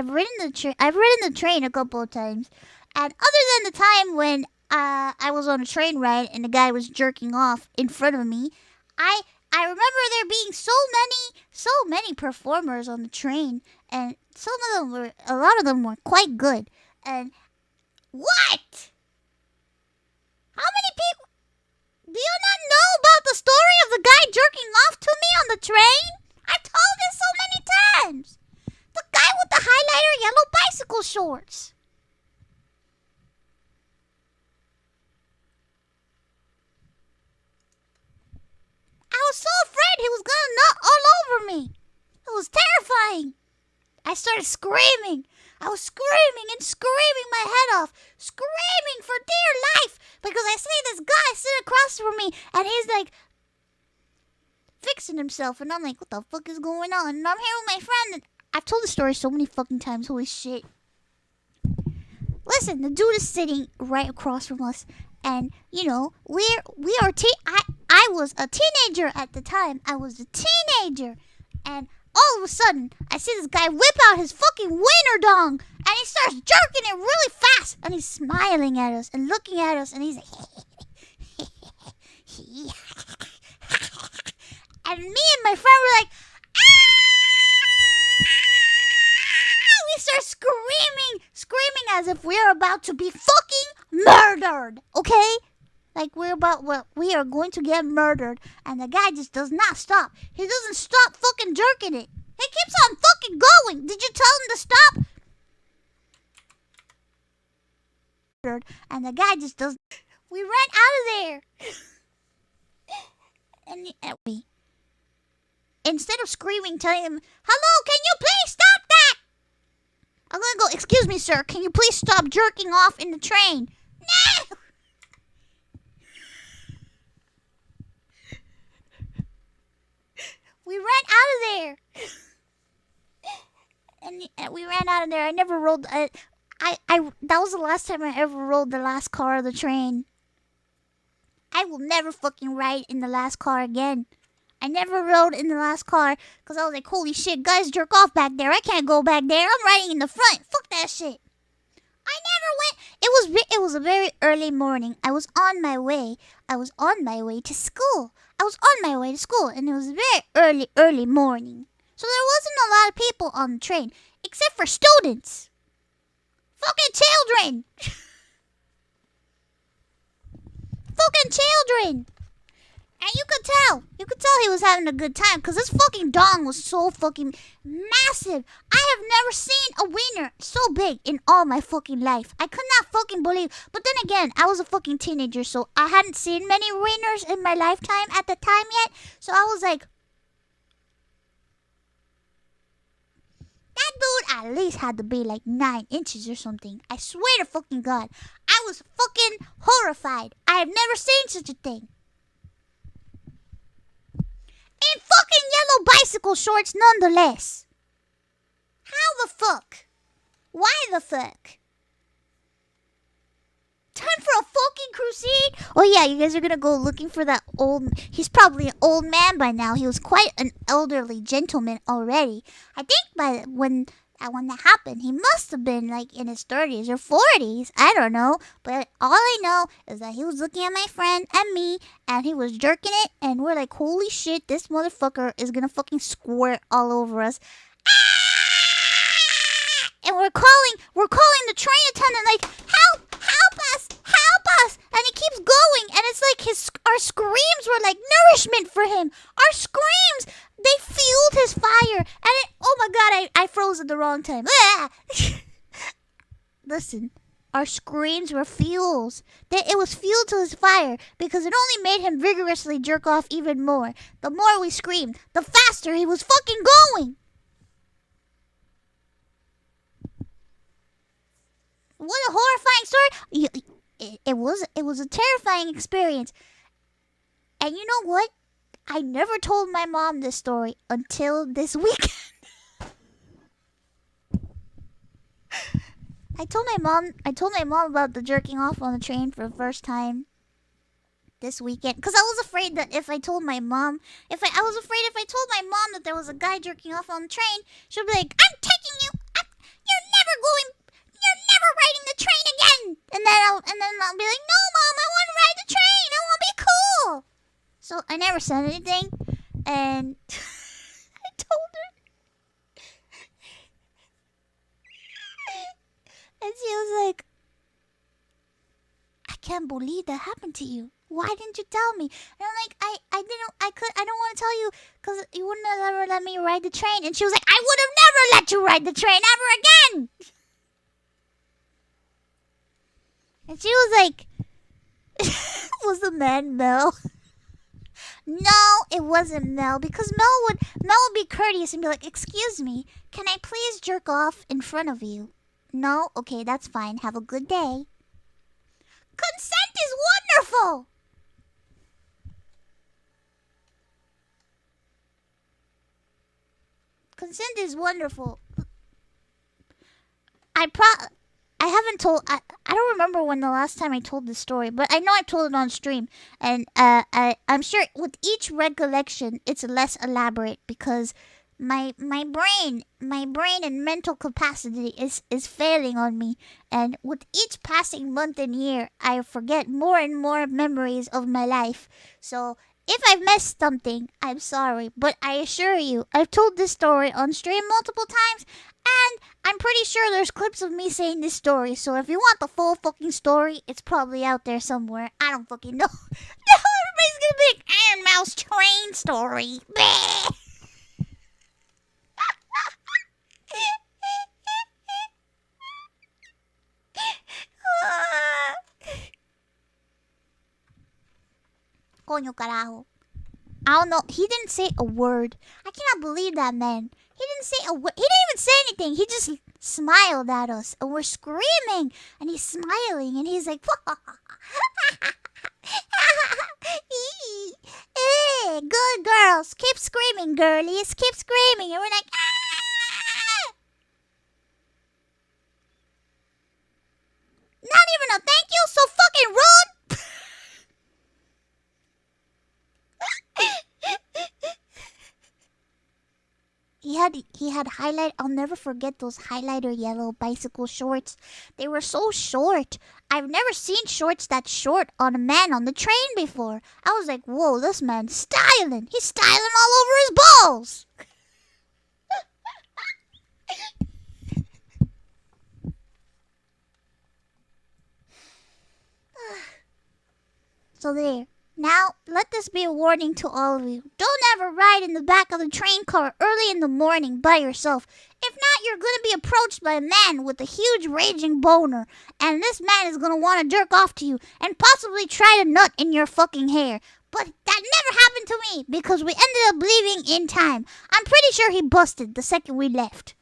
I've ridden the train a couple of times, and other than the time when I was on a train ride and the guy was jerking off in front of me, I I remember there being so many performers on the train, and a lot of them were quite good. And what? How many people? Do you not know about the story of the guy jerking off to me on the train? I've told this so many times. The guy with the highlighter yellow bicycle shorts. I was so afraid he was gonna nut all over me. It was terrifying. I started screaming. I was screaming and screaming my head off, screaming for dear life, because I see this guy sitting across from me, and he's like fixing himself, and I'm like, what the fuck is going on? And I'm here with my friend, and I've told the story so many fucking times, holy shit. Listen, the dude is sitting right across from us, and you know, I was a teenager at the time. I was a teenager, and all of a sudden, I see this guy whip out his fucking wiener dong, and he starts jerking it really fast, and he's smiling at us and looking at us, and he's like, and me and my friend were like, we start screaming as if we're about to be fucking murdered, okay? Like we are going to get murdered, and the guy just does not stop. He doesn't stop fucking jerking it. He keeps on fucking going. Did you tell him to stop? And the guy just does. We ran out of there, and we instead of screaming, telling him, "Hello, can you please stop that?" I'm gonna go. Excuse me, sir. Can you please stop jerking off in the train? No. We ran out of there. And we ran out of there. I never rode. I that was the last time I ever rode the last car of the train. I will never fucking ride in the last car again. I never rode in the last car because I was like, holy shit, guys jerk off back there. I can't go back there. I'm riding in the front. Fuck that shit. I never went. It was a very early morning. I was on my way. To school. And it was a very early morning. So there wasn't a lot of people on the train, except for students. Fucking children. Fucking children. And you could tell he was having a good time because his fucking dong was so fucking massive. I have never seen a wiener so big in all my fucking life. I could not fucking believe. But then again, I was a fucking teenager, so I hadn't seen many wieners in my lifetime at the time yet. So I was like, that dude at least had to be like 9 inches or something. I swear to fucking God. I was fucking horrified. I have never seen such a thing. In fucking yellow bicycle shorts nonetheless. How the fuck? Why the fuck? Time for a fucking crusade? Oh yeah, you guys are gonna go looking for that old... He's probably an old man by now. He was quite an elderly gentleman already. I think by when that happened, he must have been like in his 30s or 40s. I don't know. But all I know is that he was looking at my friend and me, and he was jerking it, and we're like, holy shit, this motherfucker is gonna fucking squirt all over us. And we're calling the train attendant like, help us. And he keeps going, and it's like our screams were like nourishment for him. Our screams, they fueled his fire. And oh my God, I froze at the wrong time. Listen, our screams were fuels. It was fuel to his fire because it only made him vigorously jerk off even more. The more we screamed, the faster he was fucking going. What a horrifying story. It was a terrifying experience. And you know what? I never told my mom this story until this weekend. I told my mom about the jerking off on the train for the first time this weekend because I was afraid that if I told my mom that there was a guy jerking off on the train, she'll be like, you're I never said anything, and I told her, and she was like, I can't believe that happened to you. Why didn't you tell me? And I'm like, I don't want to tell you because you wouldn't have ever let me ride the train. And she was like, I would have never let you ride the train ever again. And she was like, was the man Mel? No, it wasn't Mel, because Mel would be courteous and be like, excuse me, can I please jerk off in front of you? No? Okay, that's fine. Have a good day. Consent is wonderful! Consent is wonderful. I haven't told. I don't remember when the last time I told this story, but I know I told it on stream, and I'm sure with each recollection it's less elaborate because my brain and mental capacity is failing on me, and with each passing month and year I forget more and more memories of my life. So if I've missed something, I'm sorry, but I assure you, I've told this story on stream multiple times, and I'm pretty sure there's clips of me saying this story, so if you want the full fucking story, it's probably out there somewhere. I don't fucking know. No, everybody's gonna be like, Ironmouse train story. Coño carajo. I don't know. He didn't say a word. I cannot believe that man. He didn't say a word. He didn't even say anything. He just smiled at us, and we're screaming, and he's smiling, and he's like, good girls. Keep screaming, girlies. Keep screaming. And we're like, ah! Not even a thank you? So fucking rude? He had highlight. I'll never forget those highlighter yellow bicycle shorts. They were so short. I've never seen shorts that short on a man on the train before. I was like, whoa, this man's styling. He's styling all over his balls. So there. Now, let this be a warning to all of you. Don't ever ride in the back of the train car early in the morning by yourself. If not, you're going to be approached by a man with a huge raging boner. And this man is going to want to jerk off to you and possibly try to nut in your fucking hair. But that never happened to me because we ended up leaving in time. I'm pretty sure he busted the second we left.